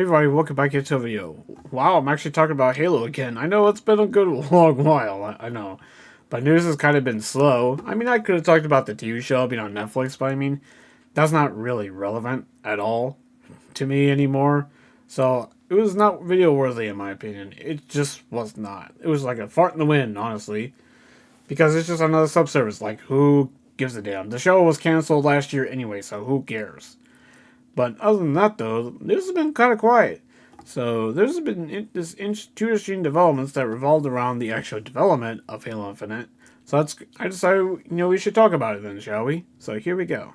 Hey everybody, welcome back into a video. Wow, I'm actually talking about Halo again. I know it's been a good long while, I know. But news has kind of been slow. I mean, I could have talked about the TV show being on Netflix, but I mean, that's not really relevant at all to me anymore. So, it was not video worthy in my opinion. It just was not. It was like a fart in the wind, honestly. Because it's just another subservice. Like, who gives a damn? The show was canceled last year anyway, so who cares? But other than that, though, this has been kind of quiet. So there's been two interesting developments that revolved around the actual development of Halo Infinite. So I decided, we should talk about it then, shall we? So here we go.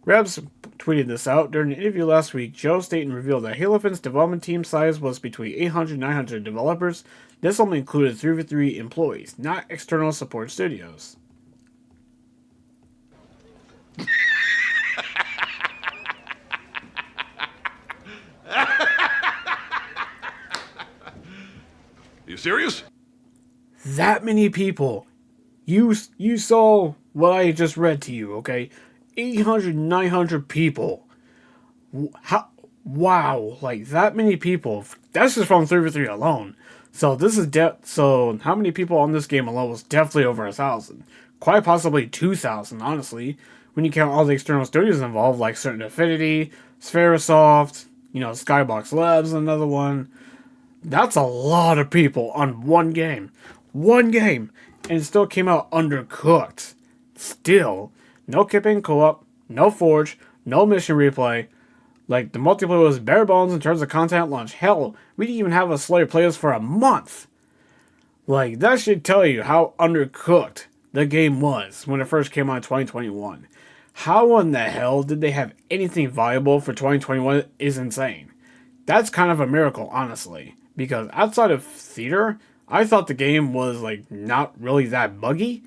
Rebs tweeted this out during an interview last week. Joe Staten revealed that Halo Infinite's development team size was between 800 and 900 developers. This only included 3v3 employees, not external support studios. You serious? That many people. You saw what I just read to you, okay? 800, 900 people. How? Wow, like that many people. That's just from 3v3 alone. So this is so how many people on this game alone was definitely over 1,000. Quite possibly 2,000, honestly, when you count all the external studios involved, like Certain Affinity, Spherosoft, Skybox Labs, another one. That's a lot of people on one game. One game. And it still came out undercooked. Still. No campaign co-op, no forge, no mission replay. Like, the multiplayer was bare bones in terms of content launch. Hell, we didn't even have a Slayer players for a month. Like, that should tell you how undercooked the game was when it first came out in 2021. How in the hell did they have anything viable for 2021 is insane. That's kind of a miracle, honestly. Because outside of theater, I thought the game was like not really that buggy.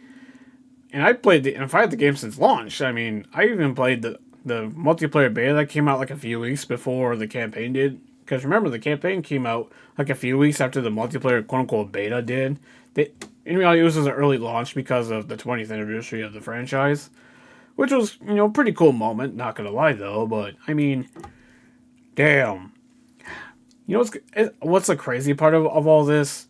And I've had the game since launch. I mean, I even played the multiplayer beta that came out like a few weeks before the campaign did. Because remember, the campaign came out like a few weeks after the multiplayer quote unquote beta did. In reality, it was an early launch because of the 20th anniversary of the franchise. Which was, a pretty cool moment, not gonna lie though. But, I mean, damn. What's the crazy part of all this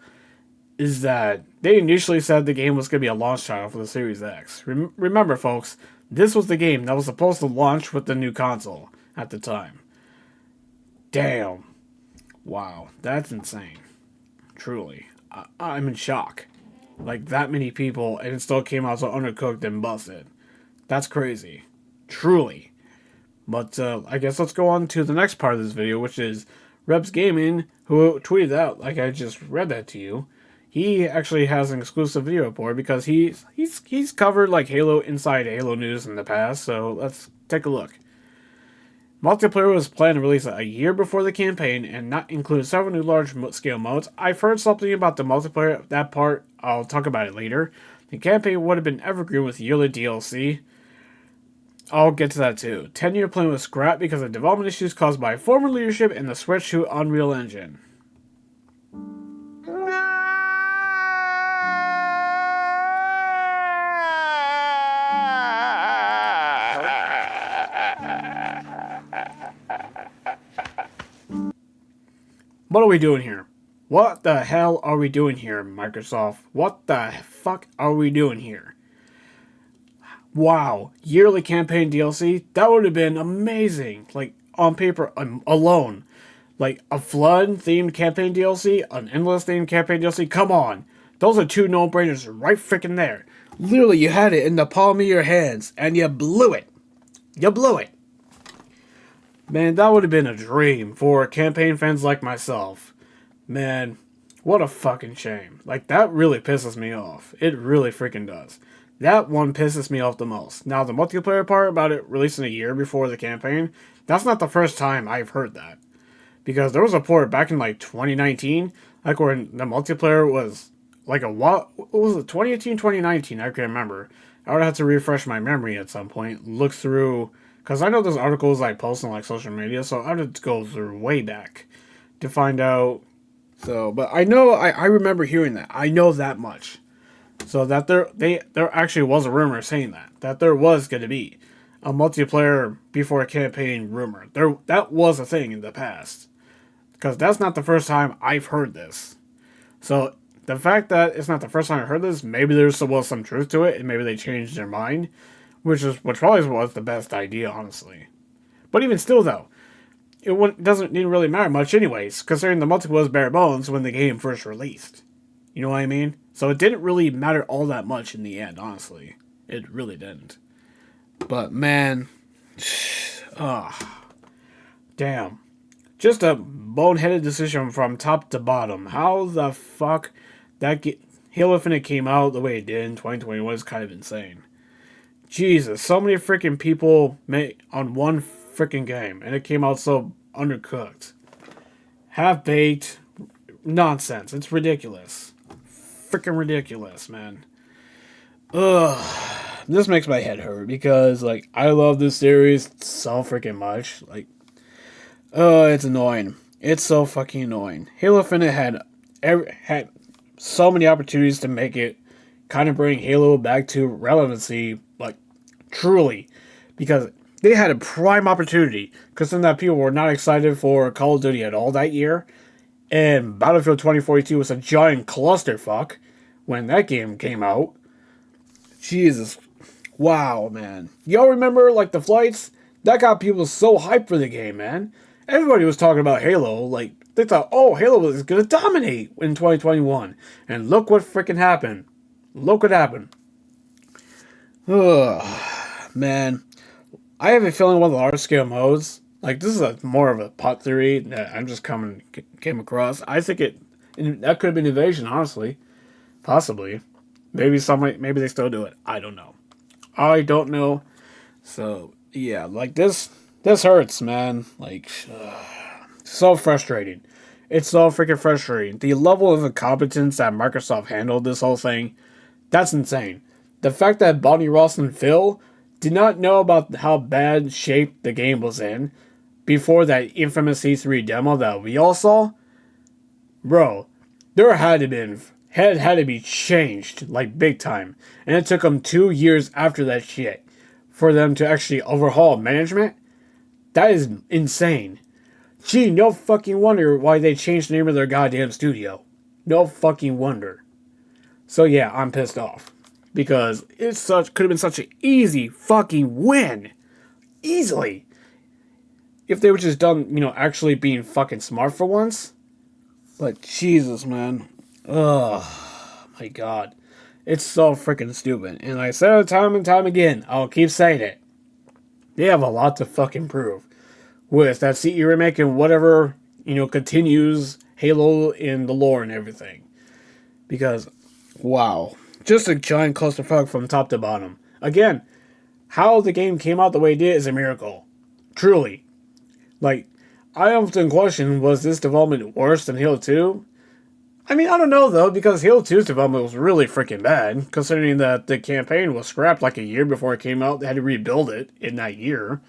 is that they initially said the game was going to be a launch title for the Series X. Remember, folks, this was the game that was supposed to launch with the new console at the time. Damn. Wow, that's insane. Truly. I'm in shock. Like, that many people, and it still came out so undercooked and busted. That's crazy. Truly. But I guess let's go on to the next part of this video, which is Rebs Gaming, who tweeted out, like I just read that to you. He actually has an exclusive video report because he's covered like Halo inside Halo news in the past. So let's take a look. Multiplayer was planned to release a year before the campaign and not include several new large-scale modes. I've heard something about the multiplayer. That part, I'll talk about it later. The campaign would have been evergreen with yearly DLC. I'll get to that too. 10-year plan was scrapped because of development issues caused by former leadership and the switch to Unreal Engine. What are we doing here? What the hell are we doing here, Microsoft? What the fuck are we doing here? Wow, yearly campaign DLC? That would have been amazing. Like, on paper alone. Like, a Flood-themed campaign DLC? An Endless-themed campaign DLC? Come on. Those are two no-brainers right freaking there. Literally, you had it in the palm of your hands, and you blew it. You blew it. Man, that would have been a dream for campaign fans like myself. Man, what a fucking shame. Like, that really pisses me off. It really freaking does. That one pisses me off the most. Now, the multiplayer part about it releasing a year before the campaign, that's not the first time I've heard that. Because there was a port back in, like, 2019, like, where the multiplayer was, like, what was it, 2018, 2019, I can't remember. I would have to refresh my memory at some point, look through, because I know there's articles I post on, like, social media, so I had to go through way back to find out. So, but I know, I remember hearing that. I know that much. So that there actually was a rumor saying that there was going to be a multiplayer before a campaign rumor. That was a thing in the past. Because that's not the first time I've heard this. So the fact that it's not the first time I heard this, maybe there's some truth to it, and maybe they changed their mind, which probably was the best idea, honestly. But even still, though, didn't really matter much, anyways, considering the multiplayer was bare bones when the game first released. You know what I mean? So it didn't really matter all that much in the end, honestly. It really didn't. But man, damn. Just a boneheaded decision from top to bottom. How the fuck Halo Infinite came out the way it did in 2021 is kind of insane. Jesus, so many freaking people made on one freaking game, and it came out so undercooked. Half-baked nonsense. It's ridiculous. Freaking ridiculous, man. Ugh. This makes my head hurt because, like, I love this series so freaking much. Like, it's annoying. It's so fucking annoying. Halo Infinite had so many opportunities to make it kind of bring Halo back to relevancy, like, truly. Because they had a prime opportunity, considering that people were not excited for Call of Duty at all that year. And Battlefield 2042 was a giant clusterfuck when that game came out. Jesus. Wow, man. Y'all remember, like, the flights? That got people so hyped for the game, man. Everybody was talking about Halo. Like, they thought, oh, Halo was going to dominate in 2021. And look what freaking happened. Look what happened. Ugh, man. I have a feeling one of the large-scale modes, like, this is more of a pot theory that I'm just came across. I think that could have been Invasion, honestly. Possibly. Maybe they still do it. I don't know. So, yeah, like, this hurts, man. Like, so frustrating. It's so freaking frustrating. The level of incompetence that Microsoft handled this whole thing, that's insane. The fact that Bonnie Ross and Phil did not know about how bad shape the game was in before that infamous E3 demo that we all saw, bro, there had to be changed, like, big time. And it took them 2 years after that shit for them to actually overhaul management. That is insane. Gee, no fucking wonder why they changed the name of their goddamn studio. No fucking wonder. So yeah, I'm pissed off. Because could have been such an easy fucking win. Easily. If they were just done, actually being fucking smart for once. But Jesus, man. Ugh. My God. It's so freaking stupid. And I said it time and time again. I'll keep saying it. They have a lot to fucking prove. With that CE remake and whatever, continues Halo in the lore and everything. Because, wow. Just a giant clusterfuck from top to bottom. Again, how the game came out the way it did is a miracle. Truly. Like, I often question, was this development worse than Halo 2? I mean, I don't know, though, because Halo 2's development was really freaking bad, considering that the campaign was scrapped like a year before it came out. They had to rebuild it in that year.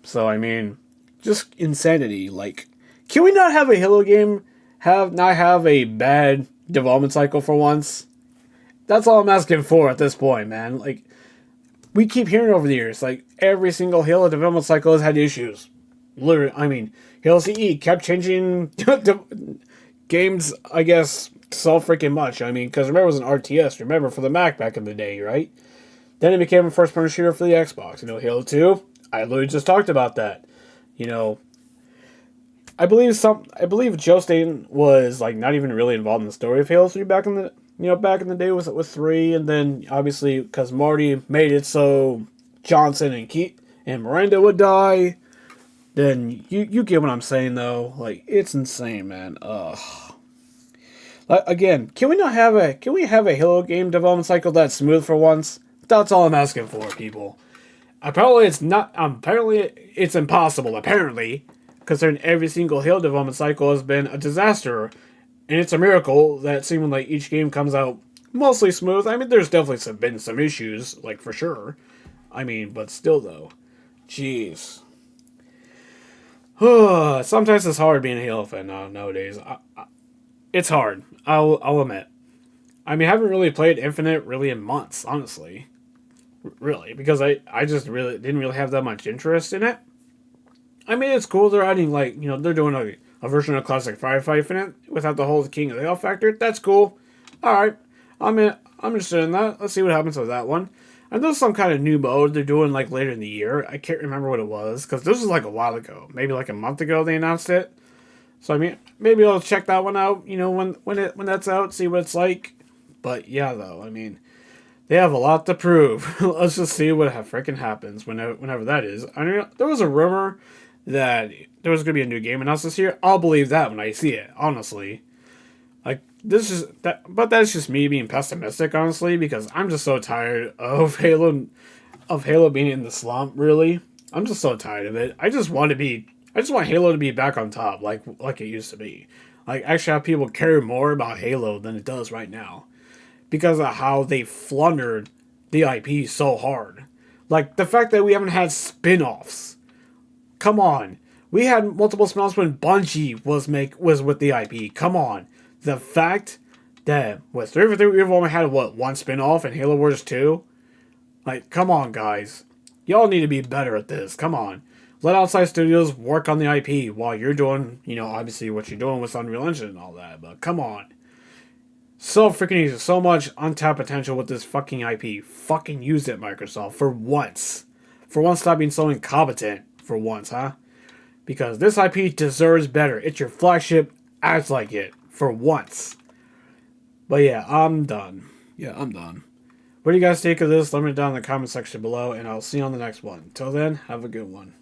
So, I mean, just insanity. Like, can we not have a Halo game not have a bad development cycle for once? That's all I'm asking for at this point, man. Like, we keep hearing over the years, like, every single Halo development cycle has had issues. Literally, I mean, Halo CE kept changing games, I guess, so freaking much. I mean, because remember, it was an RTS, remember, for the Mac back in the day, right? Then it became a first-person shooter for the Xbox. Halo 2, I literally just talked about that. I believe Joe Staten was, like, not even really involved in the story of Halo 3 back in the day with 3, and then, obviously, because Marty made it so Johnson and Miranda would die, then you get what I'm saying, though. Like, it's insane, man. Ugh. Like, again, can we have a Halo game development cycle that's smooth for once? That's all I'm asking for, people. Apparently it's impossible, apparently, considering every single Halo development cycle has been a disaster. And it's a miracle that seeming like each game comes out mostly smooth. I mean, there's definitely been some issues, like, for sure. I mean, but still, though. Jeez. Sometimes it's hard being a Halo fan nowadays. It's hard. I'll admit. I mean, I haven't really played Infinite really in months, honestly. Really. Because I just really didn't really have that much interest in it. I mean, it's cool. They're adding, like, they're doing a version of classic Firefight Infinite without the whole King of the Hill factor. That's cool. Alright, I'm interested in that. Let's see what happens with that one. And there's some kind of new mode they're doing like later in the year. I can't remember what it was because this was like a while ago, maybe like a month ago they announced it. So I mean, maybe I'll check that one out. You know, when that's out, see what it's like. But yeah, though, I mean, they have a lot to prove. Let's just see what freaking happens whenever that is. I mean, there was a rumor that there was gonna be a new game announced this year. I'll believe that when I see it, honestly. Like this is that, but that's just me being pessimistic, honestly, because I'm just so tired of Halo being in the slump. Really, I'm just so tired of it. I just want Halo to be back on top, like it used to be. Like actually, have people care more about Halo than it does right now, because of how they flundered the IP so hard. Like the fact that we haven't had spin-offs. Come on, we had multiple spin-offs when Bungie was with the IP. Come on. The fact that with 343 we've only had one spin-off in Halo Wars 2? Like, come on guys. Y'all need to be better at this. Come on. Let outside studios work on the IP while you're doing, obviously what you're doing with Unreal Engine and all that, but come on. So freaking easy. So much untapped potential with this fucking IP. Fucking use it, Microsoft, for once. For once, stop being so incompetent. For once, huh? Because this IP deserves better. It's your flagship. Act like it. For once. But yeah, I'm done. What do you guys think of this? Let me know down in the comment section below, and I'll see you on the next one. Till then, have a good one.